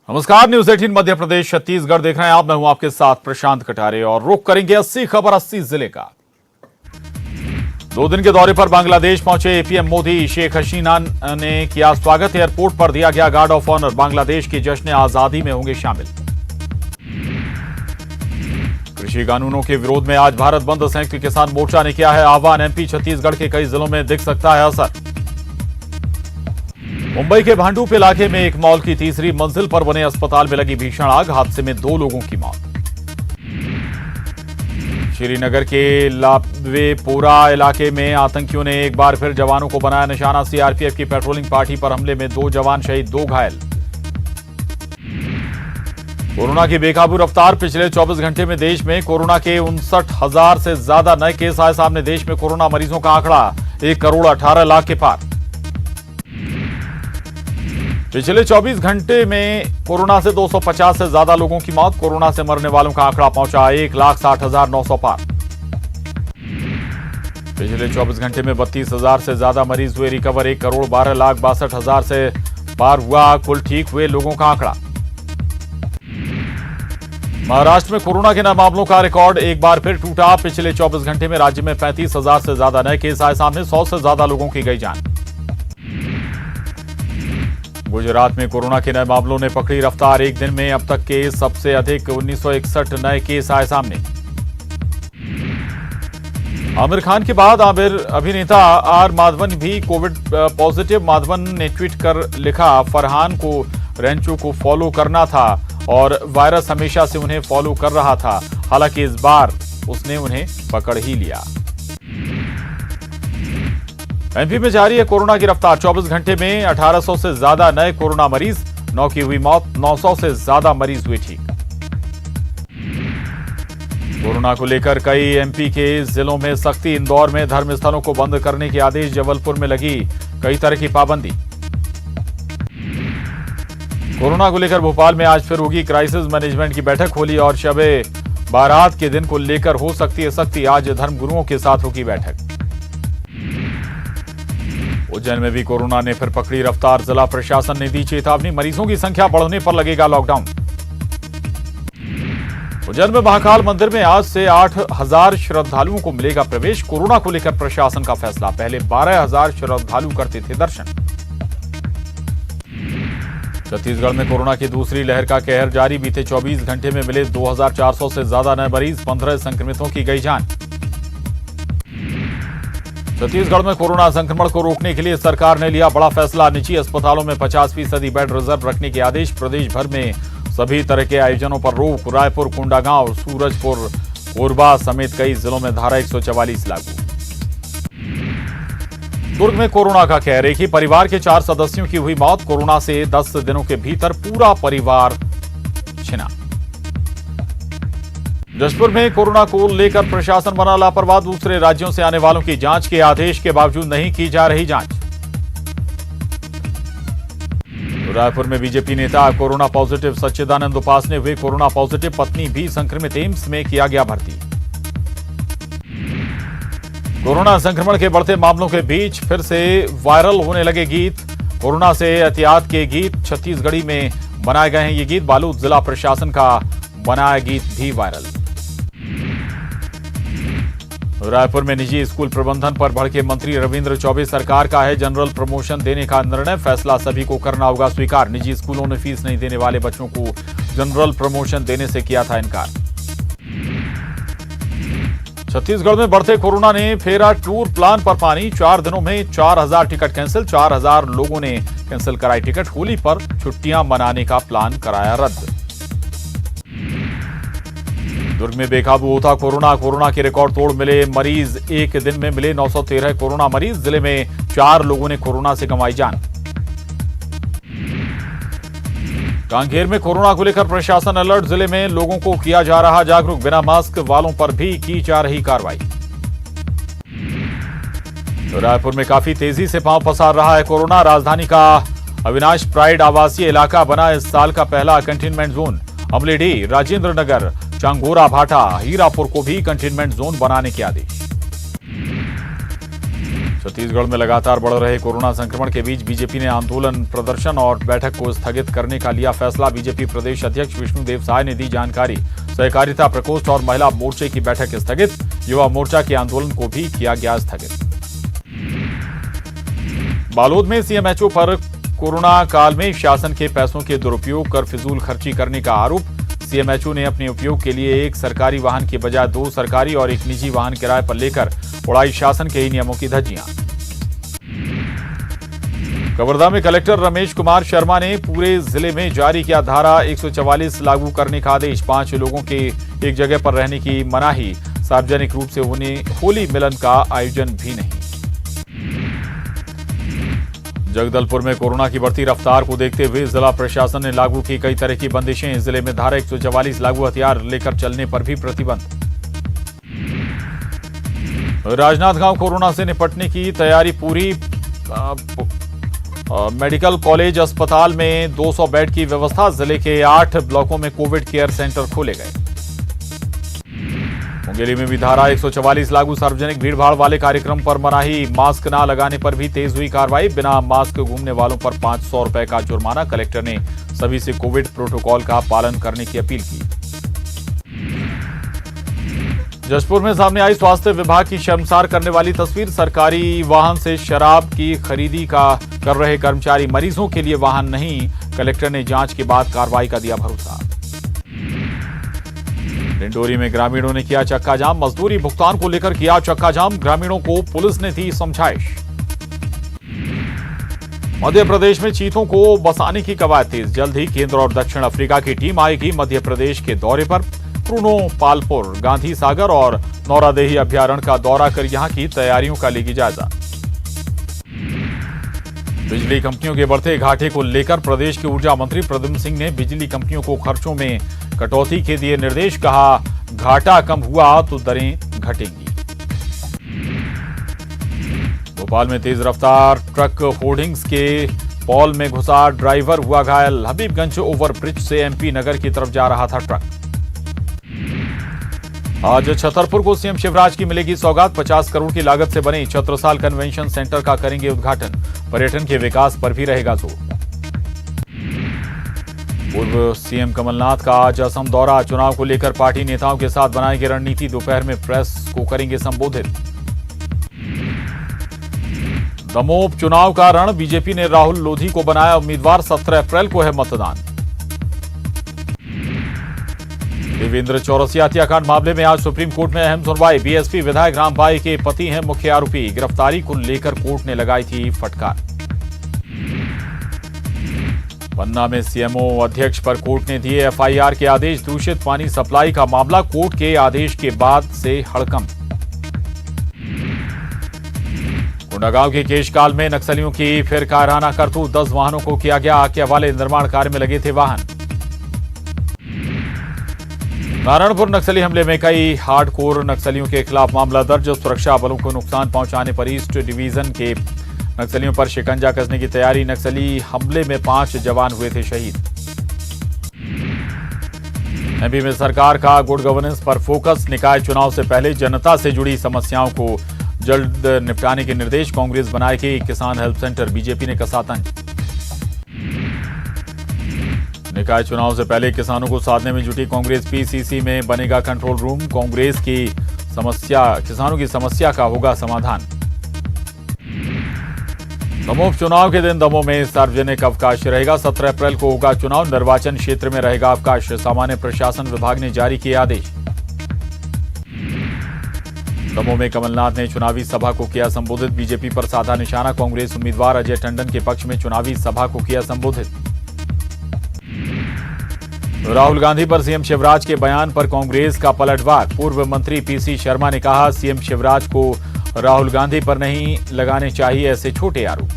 नमस्कार, न्यूज 18 मध्य प्रदेश छत्तीसगढ़ देख रहे हैं आप। मैं हूं आपके साथ प्रशांत कटारे और रुख करेंगे 80 खबर 80 जिले का। 2 दिन के दौरे पर बांग्लादेश पहुंचे पीएम मोदी। शेख हसीना ने किया स्वागत। एयरपोर्ट पर दिया गया गार्ड ऑफ ऑनर। बांग्लादेश की जश्न आजादी में होंगे शामिल। कृषि कानूनों के विरोध में आज भारत बंद। संयुक्त किसान मोर्चा ने किया है आह्वान। एमपी छत्तीसगढ़ के कई जिलों में दिख सकता है असर। मुंबई के भांडुप इलाके में एक मॉल की तीसरी मंजिल पर बने अस्पताल में लगी भीषण आग। हादसे में 2 लोगों की मौत। श्रीनगर के लावेपोरा इलाके में आतंकियों ने एक बार फिर जवानों को बनाया निशाना। सीआरपीएफ की पेट्रोलिंग पार्टी पर हमले में 2 जवान शहीद, 2 घायल। कोरोना की बेकाबू रफ्तार। पिछले 24 घंटे में देश में कोरोना के 59,000 से ज्यादा नए केस आए सामने। देश में कोरोना मरीजों का आंकड़ा 1,18,00,000 के पार। पिछले 24 घंटे में कोरोना से 250 से ज्यादा लोगों की मौत। कोरोना से मरने वालों का आंकड़ा पहुंचा 1,60,900 पार। पिछले 24 घंटे में 32,000 से ज्यादा मरीज हुए रिकवर। 1,12,62,000 से पार हुआ कुल ठीक हुए लोगों का आंकड़ा। महाराष्ट्र में कोरोना के नए मामलों का रिकॉर्ड एक बार फिर टूटा। पिछले 24 घंटे में राज्य में 35,000 से ज्यादा नए केस आए सामने। 100 से ज्यादा लोगों की गई जान। गुजरात में कोरोना के नए मामलों ने पकड़ी रफ्तार। एक दिन में अब तक के सबसे अधिक 1961 नए केस आए सामने। आमिर खान के बाद अभिनेता आर माधवन भी कोविड पॉजिटिव। माधवन ने ट्वीट कर लिखा, फरहान को रेंचो को फॉलो करना था और वायरस हमेशा से उन्हें फॉलो कर रहा था। हालांकि इस बार उसने उन्हें पकड़ ही लिया। एमपी में जारी है कोरोना की रफ्तार। 24 घंटे में 1800 से ज्यादा नए कोरोना मरीज, 9 की हुई मौत। 900 से ज्यादा मरीज हुए ठीक। कोरोना को लेकर कई एमपी के जिलों में सख्ती। इंदौर में धर्मस्थलों को बंद करने के आदेश। जबलपुर में लगी कई तरह की पाबंदी। कोरोना को लेकर भोपाल में आज फिर होगी क्राइसिस मैनेजमेंट की बैठक। होली और शबे बारात के दिन को लेकर हो सकती है सख्ती। आज धर्मगुरुओं के साथ होगी बैठक। उज्जैन में भी कोरोना ने फिर पकड़ी रफ्तार। जिला प्रशासन ने दी चेतावनी। मरीजों की संख्या बढ़ने पर लगेगा लॉकडाउन। उज्जैन में महाकाल मंदिर में आज से 8,000 श्रद्धालुओं को मिलेगा प्रवेश। कोरोना को लेकर प्रशासन का फैसला। पहले 12,000 श्रद्धालु करते थे दर्शन। छत्तीसगढ़ में कोरोना की दूसरी लहर का कहर जारी। बीते 24 घंटे में मिले 2,400 से ज्यादा नए मरीज। 15 संक्रमितों की गई जान। छत्तीसगढ़ में कोरोना संक्रमण को रोकने के लिए सरकार ने लिया बड़ा फैसला। निजी अस्पतालों में 50% बेड रिजर्व रखने के आदेश। प्रदेश भर में सभी तरह के आयोजनों पर रोक। रायपुर, कोंडागांव, सूरजपुर, कोरबा समेत कई जिलों में धारा 144 लागू। दुर्ग में कोरोना का कहर। एक ही परिवार के 4 सदस्यों की हुई मौत। कोरोना से 10 दिनों के भीतर पूरा परिवार छिना। जशपुर में कोरोना को लेकर प्रशासन बना लापरवाह। दूसरे राज्यों से आने वालों की जांच के आदेश के बावजूद नहीं की जा रही जांच। रायपुर में बीजेपी नेता कोरोना पॉजिटिव। सच्चिदानंद उपासने हुए कोरोना पॉजिटिव। पत्नी भी संक्रमित। एम्स में किया गया भर्ती। कोरोना संक्रमण के बढ़ते मामलों के बीच फिर से वायरल होने लगे गीत। कोरोना से एहतियात के गीत छत्तीसगढ़ी में बनाए गए हैं ये गीत। बालोद जिला प्रशासन का बनाया गीत भी वायरल। रायपुर में निजी स्कूल प्रबंधन पर भड़के मंत्री रविंद्र चौबे। सरकार का है जनरल प्रमोशन देने का निर्णय। फैसला सभी को करना होगा स्वीकार। निजी स्कूलों ने फीस नहीं देने वाले बच्चों को जनरल प्रमोशन देने से किया था इनकार। छत्तीसगढ़ में बढ़ते कोरोना ने फेरा टूर प्लान पर पानी। 4 दिनों में 4,000 टिकट कैंसिल। 4,000 लोगों ने कैंसिल कराई टिकट। होली पर छुट्टियां मनाने का प्लान कराया रद्द। दुर्ग में बेकाबू होता कोरोना के रिकॉर्ड तोड़ मिले मरीज। एक दिन में मिले 913 कोरोना मरीज। जिले में 4 लोगों ने कोरोना से गंवाई जान। कांकेर में कोरोना को लेकर प्रशासन अलर्ट। जिले में लोगों को किया जा रहा जागरूक। बिना मास्क वालों पर भी की जा रही कार्रवाई। तो रायपुर में काफी तेजी से पांव पसार रहा है कोरोना। राजधानी का अविनाश प्राइड आवासीय इलाका बना इस साल का पहला कंटेनमेंट जोन। अमलेडी, राजेंद्र नगर, चांगोरा भाटा, हीरापुर को भी कंटेनमेंट जोन बनाने के आदेश। छत्तीसगढ़ में लगातार बढ़ रहे कोरोना संक्रमण के बीच बीजेपी ने आंदोलन, प्रदर्शन और बैठक को स्थगित करने का लिया फैसला। बीजेपी प्रदेश अध्यक्ष विष्णुदेव साय ने दी जानकारी। सहकारिता प्रकोष्ठ और महिला मोर्चे की बैठक स्थगित। युवा मोर्चा के आंदोलन को भी किया गया स्थगित। बालोद में सीएमएचओ पर कोरोना काल में शासन के पैसों के दुरुपयोग कर फिजूल खर्ची करने का आरोप। सीएमएचओ ने अपने उपयोग के लिए एक सरकारी वाहन की बजाय 2 सरकारी और एक निजी वाहन किराए पर लेकर उड़ाई शासन के ही नियमों की धज्जियां। कवर्धा में कलेक्टर रमेश कुमार शर्मा ने पूरे जिले में जारी किया धारा 144 लागू करने का आदेश। 5 लोगों के एक जगह पर रहने की मनाही। सार्वजनिक रूप से होली मिलन का आयोजन भी नहीं। जगदलपुर में कोरोना की बढ़ती रफ्तार को देखते हुए जिला प्रशासन ने लागू की कई तरह की बंदिशें। जिले में धारा 144 लागू, हथियार लेकर चलने पर भी प्रतिबंध। राजनांदगांव कोरोना से निपटने की तैयारी पूरी। मेडिकल कॉलेज अस्पताल में 200 बेड की व्यवस्था। जिले के 8 ब्लॉकों में कोविड केयर सेंटर खोले गए। मुंगेली में भी धारा 144 लागू, सार्वजनिक भीड़भाड़ वाले कार्यक्रम पर मनाही। मास्क न लगाने पर भी तेज हुई कार्रवाई। बिना मास्क घूमने वालों पर 500 रुपए का जुर्माना। कलेक्टर ने सभी से कोविड प्रोटोकॉल का पालन करने की अपील की। जशपुर में सामने आई स्वास्थ्य विभाग की शर्मसार करने वाली तस्वीर। सरकारी वाहन से शराब की खरीदी कर रहे कर्मचारी। मरीजों के लिए वाहन नहीं। कलेक्टर ने जांच के बाद कार्रवाई का दिया भरोसा। डिंडोरी में ग्रामीणों ने किया चक्का जाम। मजदूरी भुगतान को लेकर किया चक्का जाम। ग्रामीणों को पुलिस ने दी समझाइश। मध्य प्रदेश में चीतों को बसाने की कवायद तेज। जल्द ही केंद्र और दक्षिण अफ्रीका की टीम आएगी मध्य प्रदेश के दौरे पर। प्रूनो, पालपुर, गांधी सागर और नौरादेही अभ्यारण्य का दौरा कर यहां की तैयारियों का लेगी जायजा। बिजली कंपनियों के बढ़ते घाटे को लेकर प्रदेश के ऊर्जा मंत्री प्रद्युम्न सिंह ने बिजली कंपनियों को खर्चों में कटौती के दिए निर्देश। कहा, घाटा कम हुआ तो दरें घटेंगी। भोपाल में तेज रफ्तार ट्रक होर्डिंग्स के पॉल में घुसा, ड्राइवर हुआ घायल। हबीबगंज ओवरब्रिज से एमपी नगर की तरफ जा रहा था ट्रक। आज छतरपुर को सीएम शिवराज की मिलेगी सौगात। 50 करोड़ की लागत से बने छत्रसाल कन्वेंशन सेंटर का करेंगे उद्घाटन। पर्यटन के विकास पर भी रहेगा जोर। पूर्व सीएम कमलनाथ का आज असम दौरा। चुनाव को लेकर पार्टी नेताओं के साथ बनाएंगे रणनीति। दोपहर में प्रेस को करेंगे संबोधित। दमोह उपचुनाव का रण। बीजेपी ने राहुल लोधी को बनाया उम्मीदवार। 17 अप्रैल को है मतदान। देवेंद्र चौरसिया हत्याकांड मामले में आज सुप्रीम कोर्ट में अहम सुनवाई। बीएसपी विधायक रामबाई के पति हैं मुख्य आरोपी। गिरफ्तारी को लेकर कोर्ट ने लगाई थी फटकार। पन्ना में सीएमओ अध्यक्ष पर कोर्ट ने दिए एफआईआर के आदेश। दूषित पानी सप्लाई का मामला कोर्ट के आदेश के बाद से हड़कंप। कोंडागांव के केशकाल में नक्सलियों की फिर कायराना करतूत। 10 वाहनों को किया गया आग के हवाले। निर्माण कार्य में लगे थे वाहन। नारायणपुर नक्सली हमले में कई हार्डकोर नक्सलियों के खिलाफ मामला दर्ज। सुरक्षा बलों को नुकसान पहुंचाने पर ईस्ट डिवीजन के नक्सलियों पर शिकंजा कसने की तैयारी। नक्सली हमले में 5 जवान हुए थे शहीद। एमपी में सरकार का गुड गवर्नेंस पर फोकस। निकाय चुनाव से पहले जनता से जुड़ी समस्याओं को जल्द निपटाने के निर्देश। कांग्रेस बनाएगी किसान हेल्प सेंटर। बीजेपी ने कसा तंज। निकाय चुनाव से पहले किसानों को साधने में जुटी कांग्रेस। पीसीसी में बनेगा कंट्रोल रूम। कांग्रेस की किसानों की समस्या का होगा समाधान। दमोह चुनाव के दिन दमोह में सार्वजनिक अवकाश रहेगा। 17 अप्रैल को होगा चुनाव। निर्वाचन क्षेत्र में रहेगा अवकाश। सामान्य प्रशासन विभाग ने जारी किए आदेश। दमोह में कमलनाथ ने चुनावी सभा को किया संबोधित। बीजेपी पर साधा निशाना। कांग्रेस उम्मीदवार अजय टंडन के पक्ष में चुनावी सभा को किया संबोधित। राहुल गांधी पर सीएम शिवराज के बयान पर कांग्रेस का पलटवार। पूर्व मंत्री पीसी शर्मा ने कहा, सीएम शिवराज को राहुल गांधी पर नहीं लगाने चाहिए ऐसे छोटे आरोप।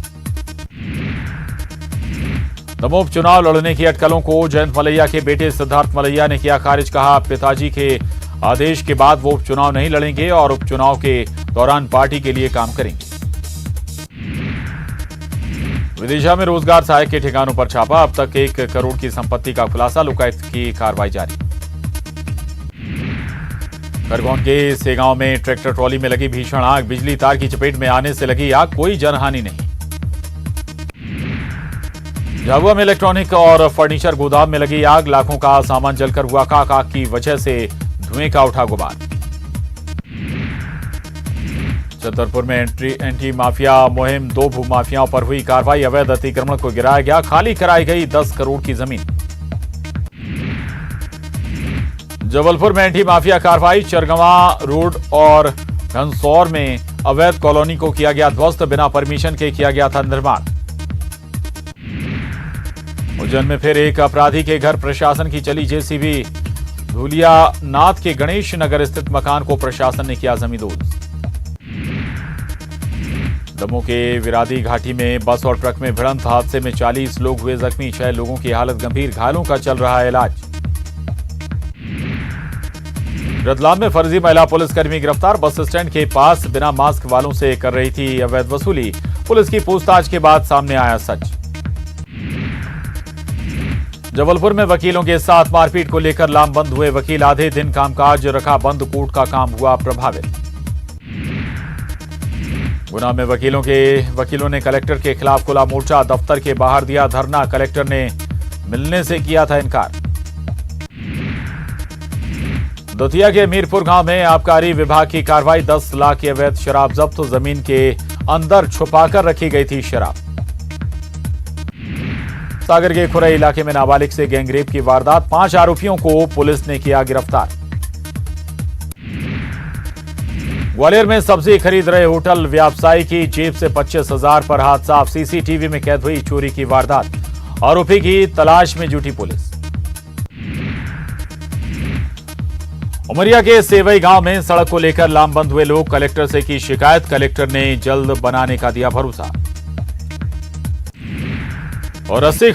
दमोह उपचुनाव लड़ने की अटकलों को जयंत मलैया के बेटे सिद्धार्थ मलैया ने किया खारिज। कहा, पिताजी के आदेश के बाद वो उपचुनाव नहीं लड़ेंगे और उपचुनाव के दौरान पार्टी के लिए काम करेंगे। विदिशा में रोजगार सहायक के ठिकानों पर छापा। अब तक 1 करोड़ की संपत्ति का खुलासा। लोकायुक्त की कार्रवाई जारी। खरगोन के सेगांव में ट्रैक्टर ट्रॉली में लगी भीषण आग, बिजली तार की चपेट में आने से लगी आग, कोई जनहानि नहीं। झाबुआ में इलेक्ट्रॉनिक और फर्नीचर गोदाम में लगी आग, लाखों का सामान जलकर हुआ खाक, आग की वजह से धुएं का उठा गुबार। छतरपुर में एंटी माफिया मुहिम, 2 भूमाफियाओं पर हुई कार्रवाई, अवैध अतिक्रमण को गिराया गया, खाली कराई गई 10 करोड़ की जमीन। जबलपुर में एंटी माफिया कार्रवाई, चरगवा रोड और घनसौर में अवैध कॉलोनी को किया गया ध्वस्त, बिना परमिशन के किया गया था निर्माण। उज्जैन में फिर एक अपराधी के घर प्रशासन की चली जेसीबी, धूलियानाथ के गणेश नगर स्थित मकान को प्रशासन ने किया जमींदोज। दमोह के विरादी घाटी में बस और ट्रक में भिड़ंत, हादसे में 40 लोग हुए जख्मी, 6 लोगों की हालत गंभीर, घायलों का चल रहा है इलाज। रतलाम में फर्जी महिला पुलिसकर्मी गिरफ्तार, बस स्टैंड के पास बिना मास्क वालों से कर रही थी अवैध वसूली, पुलिस की पूछताछ के बाद सामने आया सच। जबलपुर में वकीलों के साथ मारपीट को लेकर लामबंद हुए वकील, आधे दिन कामकाज रखा बंद, कोर्ट का काम हुआ प्रभावित। गुना में वकीलों ने कलेक्टर के खिलाफ खुला मोर्चा, दफ्तर के बाहर दिया धरना, कलेक्टर ने मिलने से किया था इनकार। दतिया के मीरपुर गांव में आबकारी विभाग की कार्रवाई, 10 लाख की अवैध शराब जब्त, जमीन के अंदर छुपाकर रखी गई थी शराब। सागर के खुरई इलाके में नाबालिग से गैंगरेप की वारदात, 5 आरोपियों को पुलिस ने किया गिरफ्तार। ग्वालियर में सब्जी खरीद रहे होटल व्यवसायी की जेब से 25,000 पर हाथ साफ, सीसीटीवी में कैद हुई चोरी की वारदात, आरोपी की तलाश में जुटी पुलिस। उमरिया के सेवई गांव में सड़क को लेकर लामबंद हुए लोग, कलेक्टर से की शिकायत, कलेक्टर ने जल्द बनाने का दिया भरोसा। और 80